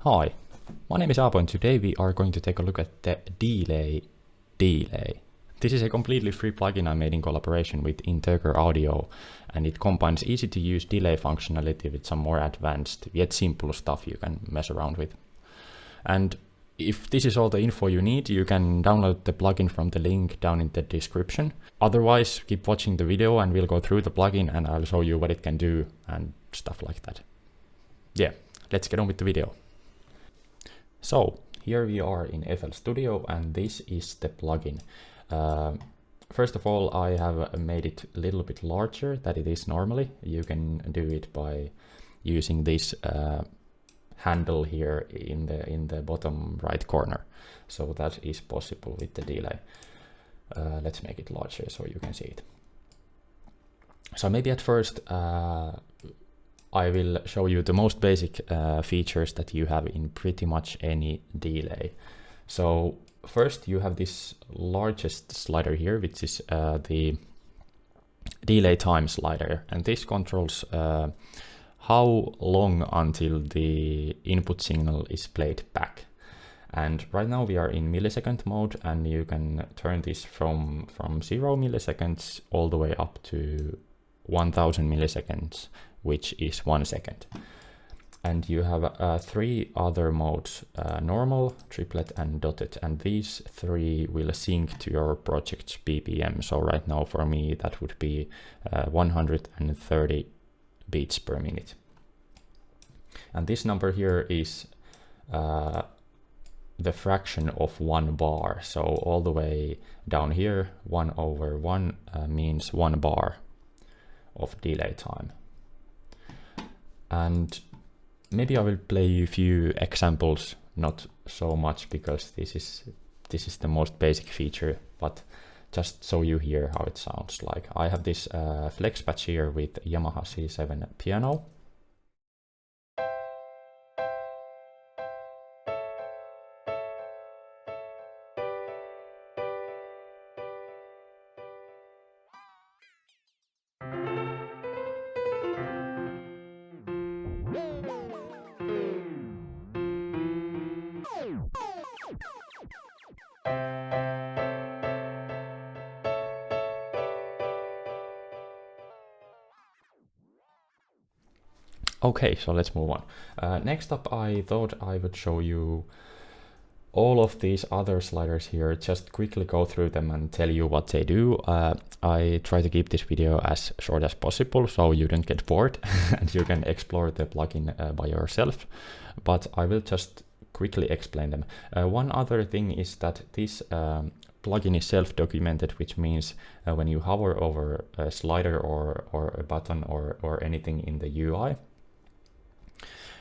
Hi, my name is Aapo and today we are going to take a look at the Deelay. This is a completely free plugin I made in collaboration with Integraudio, and it combines easy to use delay functionality with some more advanced yet simple stuff you can mess around with. And if this is all the info you need, you can download the plugin from the link down in the description. Otherwise, keep watching the video and we'll go through the plugin and I'll show you what it can do and stuff like that. Yeah, let's get on with the video. So here we are in FL Studio and this is the plugin. First of all, I have made it a little bit larger than it is normally. You can do it by using this handle here in the bottom right corner. So that is possible with the Deelay. Let's make it larger so you can see it. So maybe at first I will show you the most basic features that you have in pretty much any Deelay. So first you have this largest slider here, which is the delay time slider, and this controls how long until the input signal is played back. And right now we are in millisecond mode, and you can turn this from 0 milliseconds all the way up to 1000 milliseconds, which is 1 second. And you have 3 other modes, normal, triplet and dotted, and these 3 will sync to your project's BPM. So right now for me that would be 130 beats per minute. And this number here is the fraction of 1 bar. So all the way down here, 1/1 means 1 bar of delay time. And maybe I will play you a few examples, not so much because this is the most basic feature, but just so you hear how it sounds like. I have this flex patch here with Yamaha C7 piano. Okay, so let's move on. Next up, I thought I would show you all of these other sliders here, just quickly go through them and tell you what they do. I try to keep this video as short as possible so you don't get bored and you can explore the plugin by yourself, but I will just quickly explain them. One other thing is that this plugin is self-documented, which means when you hover over a slider or a button or anything in the UI,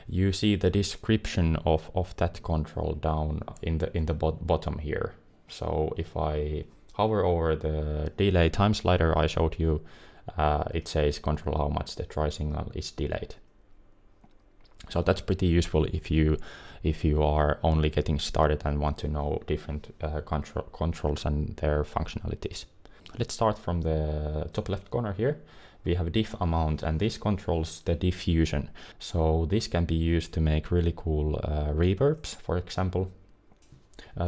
you see the description of that control down in the bottom here. So if I hover over the delay time slider I showed you, it says control how much the try signal is delayed. So that's pretty useful if you are only getting started and want to know different controls and their functionalities. Let's start from the top left corner here. We have diff amount, and this controls the diffusion. So this can be used to make really cool reverbs, for example.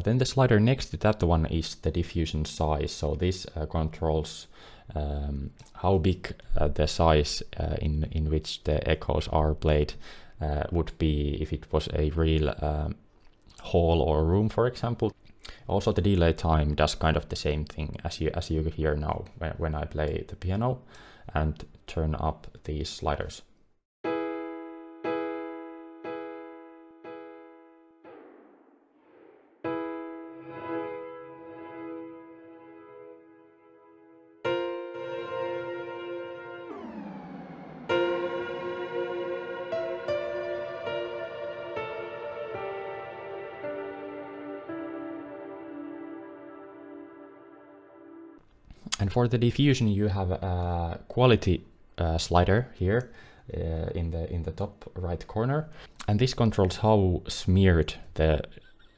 Then the slider next to that one is the diffusion size. So this controls how big the size in which the echoes are played would be if it was a real hall or room, for example. Also the delay time does kind of the same thing as you hear now when I play the piano and turn up these sliders. And for the diffusion, you have a quality slider here in the top right corner, and this controls how smeared the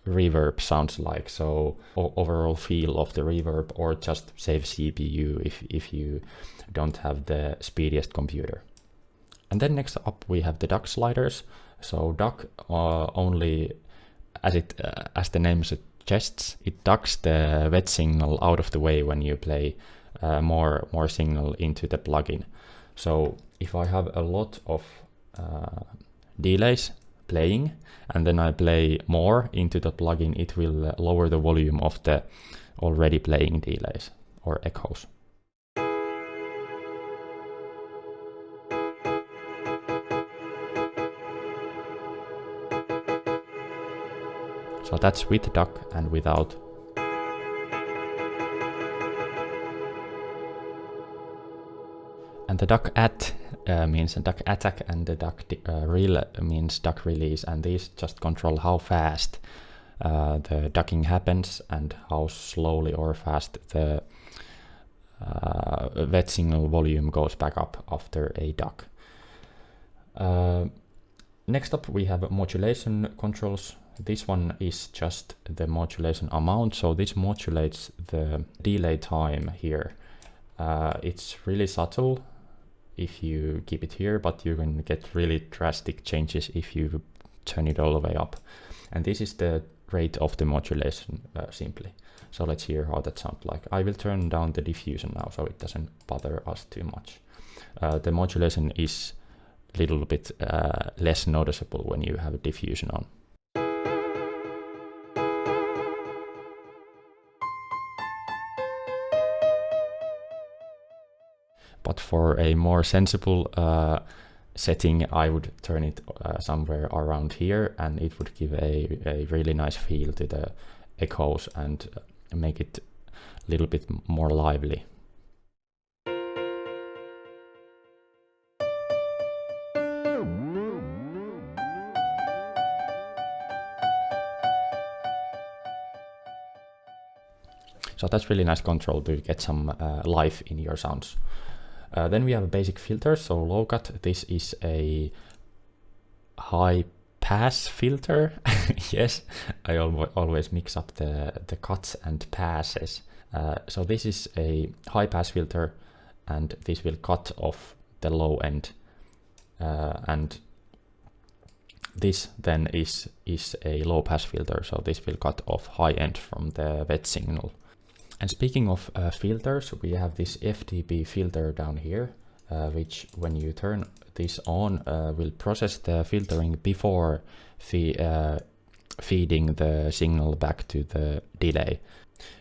reverb sounds like. So overall feel of the reverb, or just save CPU if you don't have the speediest computer. And then next up we have the duck sliders. So duck only, as the name suggests, it ducks the wet signal out of the way when you play more signal into the plugin. So if I have a lot of delays playing and then I play more into the plugin, it will lower the volume of the already playing delays or echoes. So that's with duck and without. And the duck at means a duck attack, and the duck rel means duck release, and these just control how fast the ducking happens and how slowly or fast the wet signal volume goes back up after a duck. Next up we have modulation controls. This one is just the modulation amount, so this modulates the delay time here. It's really subtle if you keep it here, but you can get really drastic changes if you turn it all the way up. And this is the rate of the modulation simply. So let's hear how that sounds like. I will turn down the diffusion now so it doesn't bother us too much. The modulation is a little bit less noticeable when you have a diffusion on. But for a more sensible setting, I would turn it somewhere around here, and it would give a really nice feel to the echoes and make it a little bit more lively. So that's really nice control to get some life in your sounds. Then we have basic filters, so low cut. This is a high pass filter. Yes, I always mix up the cuts and passes. So this is a high pass filter, and this will cut off the low end. And this then is a low pass filter, so this will cut off high end from the wet signal. And speaking of filters, we have this FTP filter down here, which when you turn this on will process the filtering before feeding the signal back to the delay.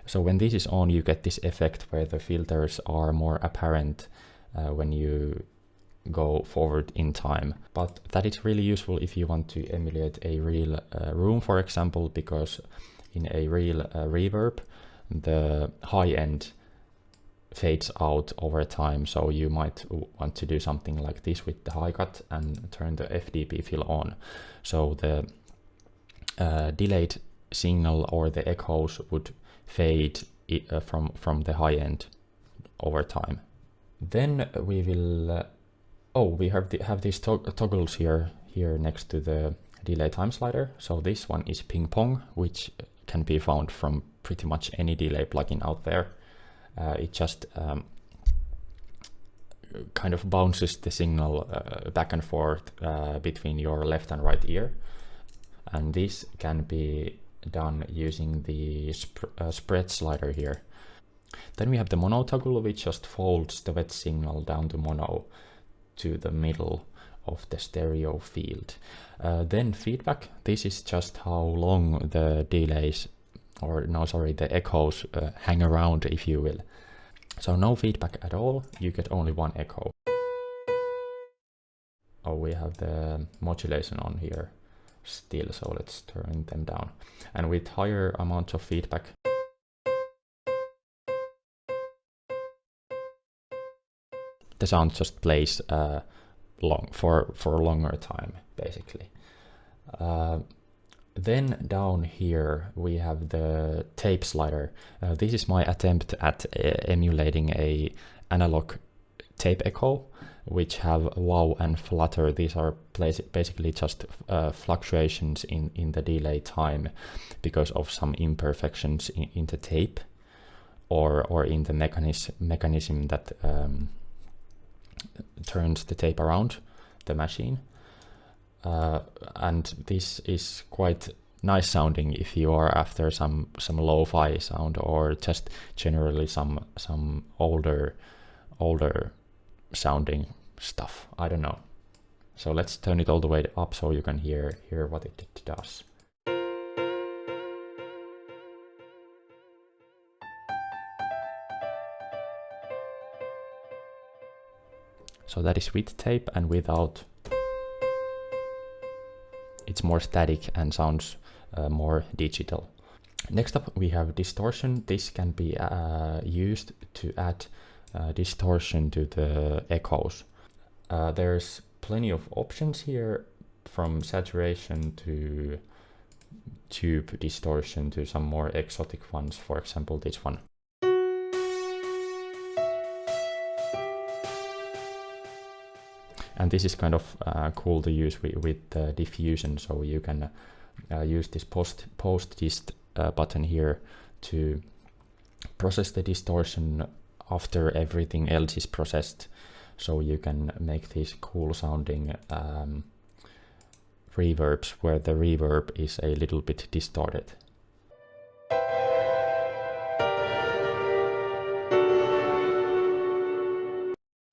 So when this is on, you get this effect where the filters are more apparent when you go forward in time. But that is really useful if you want to emulate a real room, for example, because in a real reverb, the high end fades out over time, so you might want to do something like this with the high cut and turn the FTP fill on, so the delayed signal or the echoes would fade from the high end over time. Then we will we have these toggles here next to the delay time slider. So this one is ping pong, which can be found from pretty much any delay plugin out there. It just kind of bounces the signal back and forth between your left and right ear. And this can be done using the spread slider here. Then we have the mono toggle, which just folds the wet signal down to mono to the middle of the stereo field. Then feedback. This is just how long the delays, the echoes hang around, if you will. So no feedback at all, you get only one echo. Oh, we have the modulation on here still, so let's turn them down. And with higher amounts of feedback, the sound just plays for a longer time, basically. Then down here we have the tape slider. This is my attempt at emulating a analog tape echo, which have wow and flutter. These are basically just fluctuations in the delay time because of some imperfections in the tape or in the mechanism that turns the tape around the machine. and this is quite nice sounding if you are after some lo-fi sound, or just generally some older sounding stuff. I don't know. So let's turn it all the way up so you can hear what it does. So that is with tape, and without, it's more static and sounds more digital. Next up we have distortion. This can be used to add distortion to the echoes. There's plenty of options here, from saturation to tube distortion to some more exotic ones, for example this one. And this is kind of cool to use with diffusion, so you can use this post dist button here to process the distortion after everything else is processed, so you can make these cool sounding reverbs where the reverb is a little bit distorted.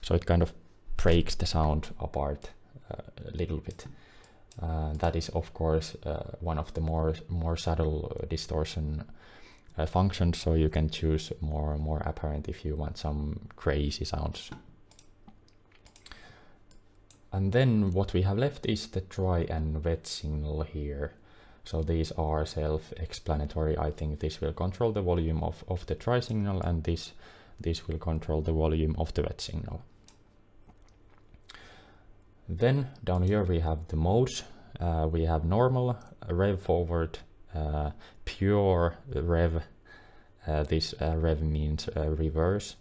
So it kind of breaks the sound apart a little bit. That is of course one of the more subtle distortion functions, so you can choose more apparent if you want some crazy sounds. And then what we have left is the dry and wet signal here. So these are self-explanatory. I think this will control the volume of the dry signal, and this will control the volume of the wet signal. Then down here we have the modes. We have normal, rev forward, pure rev. This rev means reverse,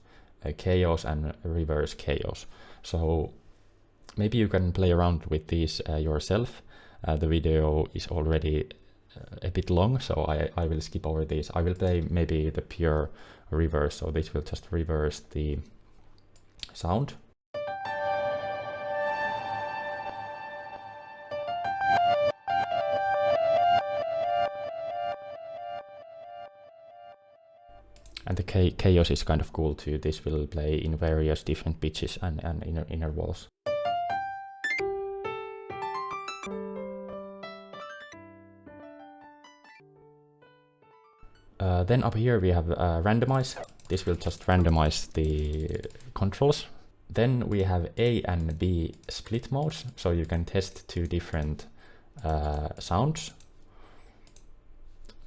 chaos, and reverse chaos. So maybe you can play around with these yourself. The video is already a bit long, so I will skip over this. I will play maybe the pure reverse, so this will just reverse the sound. And the chaos is kind of cool too. This will play in various different pitches and intervals. Then up here we have randomize. This will just randomize the controls. Then we have A and B split modes, so you can test two different sounds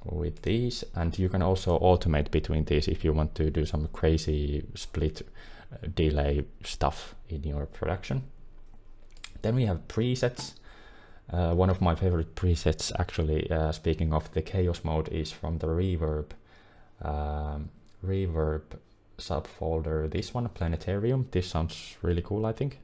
with these, and you can also automate between these if you want to do some crazy split delay stuff in your production. Then we have presets. One of my favorite presets, actually, speaking of the chaos mode, is from the reverb subfolder. This one, Planetarium. This sounds really cool, I think.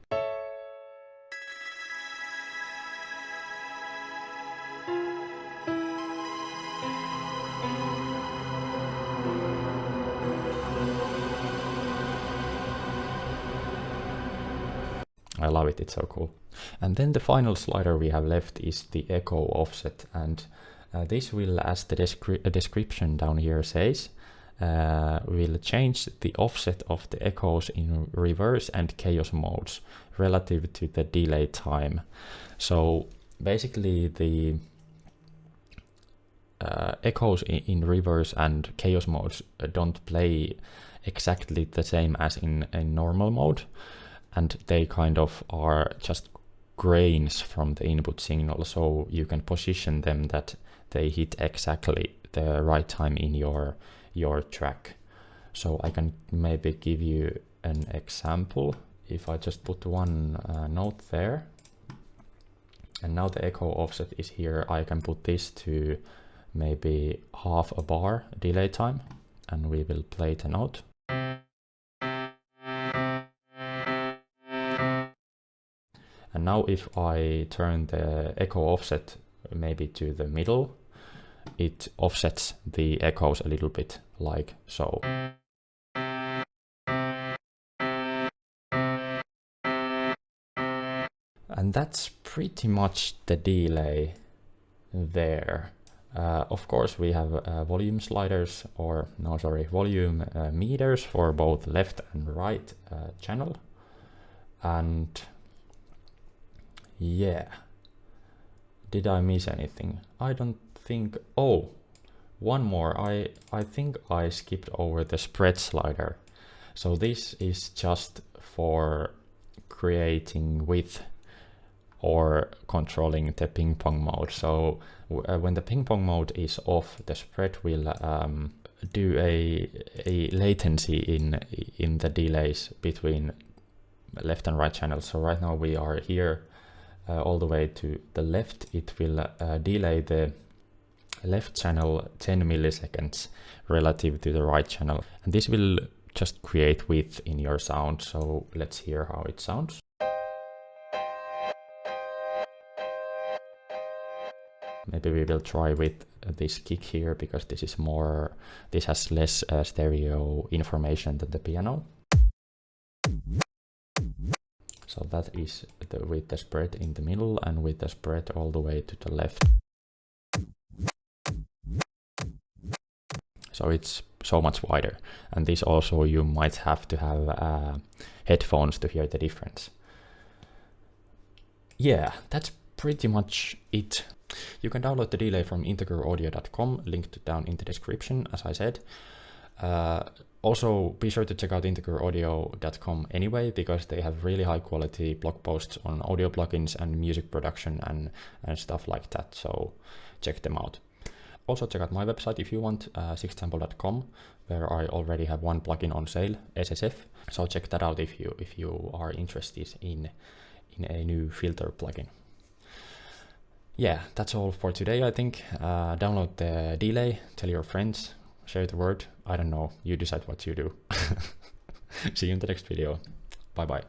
I love it, it's so cool. And then the final slider we have left is the echo offset, and this will, as the description down here says, will change the offset of the echoes in reverse and chaos modes relative to the delay time. So basically the echoes in reverse and chaos modes don't play exactly the same as in normal mode, and they kind of are just grains from the input signal, so you can position them that they hit exactly the right time in your track. So I can maybe give you an example. If I just put one note there, and now the echo offset is here, I can put this to maybe half a bar delay time, and we will play the note. And now if I turn the echo offset maybe to the middle, it offsets the echoes a little bit, like so. And And that's pretty much the delay there. Of course, we have volume sliders, or no, sorry, volume meters for both left and right channel. And yeah, did I miss anything? I don't think. Oh, one more. I think I skipped over the spread slider. So this is just for creating width or controlling the ping pong mode. So when the ping pong mode is off, the spread will do a latency in the delays between left and right channels. So right now we are here all the way to the left. It will delay the left channel 10 milliseconds relative to the right channel. And this will just create width in your sound. So let's hear how it sounds. Maybe we will try with this kick here, because this has less stereo information than the piano. So that is with the spread in the middle and with the spread all the way to the left. So it's so much wider. And this also, you might have to have headphones to hear the difference. Yeah, that's pretty much it. You can download the Deelay from Integraudio.com, linked down in the description, as I said. Also, be sure to check out Integraudio.com anyway, because they have really high quality blog posts on audio plugins and music production and stuff like that. So check them out. Also check out my website if you want, sixsample.com, where I already have one plugin on sale, SSF. So check that out if you are interested in a new filter plugin. Yeah, that's all for today, I think. Download the Deelay, tell your friends, share the word. I don't know, you decide what you do. See you in the next video. Bye bye.